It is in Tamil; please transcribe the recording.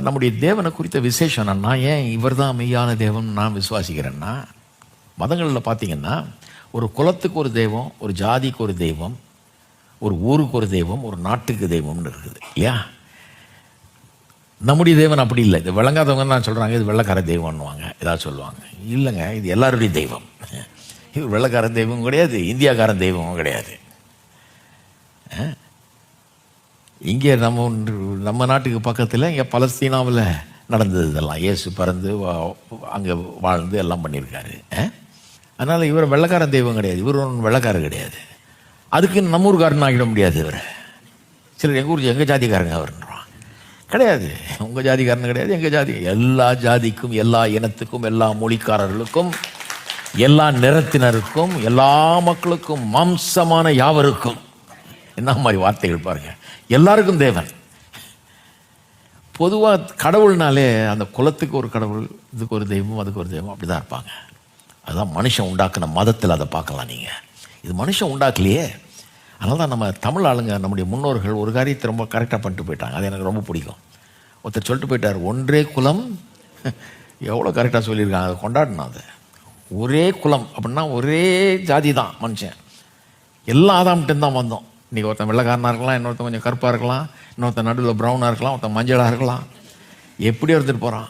நம்முடைய தேவனை குறித்த விசேஷம் நான் ஏன் இவர் தான் மெய்யான தேவன் நான் விசுவாசிக்கிறேன்னா, மதங்களில் பார்த்தீங்கன்னா ஒரு குலத்துக்கு ஒரு தெய்வம், ஒரு ஜாதிக்கு ஒரு தெய்வம், ஒரு ஊருக்கு ஒரு தெய்வம், ஒரு நாட்டுக்கு தெய்வம்னு இருக்குது இல்லையா? நம்முடைய தேவன் அப்படி இல்லை. இது விளங்காதவங்க தான் சொல்கிறாங்க இது வெள்ளைக்கார தெய்வம்னுவாங்க, ஏதாவது சொல்லுவாங்க. இல்லைங்க, இது எல்லாருடைய தெய்வம். இது வெள்ளைக்கார தெய்வம் கிடையாது, இந்தியாக்காரன் தெய்வமும் கிடையாது. இங்கே நம்ம நாட்டுக்கு பக்கத்தில் இங்கே பலஸ்தீனாவில் நடந்தது இதெல்லாம். இயேசு பிறந்து அங்கே வாழ்ந்து எல்லாம் பண்ணியிருக்காரு. அதனால் இவர் வெள்ளைக்காரன் தெய்வம் கிடையாது, இவர் ஒன்றும் வெள்ளைக்காரர் கிடையாது. அதுக்கு நம்ம ஊருக்காரன் ஆகிட முடியாது. இவர் சிலர் எங்கள் ஜாதிக்காரங்க அவர்ன்றான். கிடையாது, உங்கள் ஜாதிக்காரன் கிடையாது, எங்கள் ஜாதி. எல்லா ஜாதிக்கும், எல்லா இனத்துக்கும், எல்லா மொழிக்காரர்களுக்கும், எல்லா நிறத்தினருக்கும், எல்லா மக்களுக்கும், மாம்சமான யாவருக்கும். என்ன மாதிரி வார்த்தைகள் பாருங்க. எல்லாருக்கும் தேவன். பொதுவாக கடவுள்னாலே அந்த குலத்துக்கு ஒரு கடவுள், இதுக்கு ஒரு தெய்வம், அதுக்கு ஒரு தெய்வம், அப்படி தான் இருப்பாங்க. அதுதான் மனுஷன் உண்டாக்குன மதத்தில் அதை பார்க்கலாம் நீங்கள். இது மனுஷன் உண்டாக்கலையே. அதனால தான் நம்ம தமிழ் ஆளுங்க, நம்முடைய முன்னோர்கள் ஒரு காரியத்தை ரொம்ப கரெக்டாக பண்ணிட்டு போயிட்டாங்க. அது எனக்கு ரொம்ப பிடிக்கும். ஒருத்தர் சொல்லிட்டு போயிட்டார், ஒன்றே குலம். எவ்வளோ கரெக்டாக சொல்லியிருக்காங்க, அதை கொண்டாடணும். அது ஒரே குலம் அப்படின்னா ஒரே ஜாதி தான் மனுஷன். எல்லாம் ஆதாம்கிட்ட தான் வந்தோம். இன்றைக்கி ஒருத்தன் வெள்ளைக்காரனாக இருக்கலாம், இன்னொருத்தன் கொஞ்சம் கருப்பாக இருக்கலாம், இன்னொருத்தன் நடுவில் ப்ரௌனாக இருக்கலாம், ஒருத்தன் மஞ்சளாக இருக்கலாம், எப்படி எடுத்துகிட்டு போகிறான்.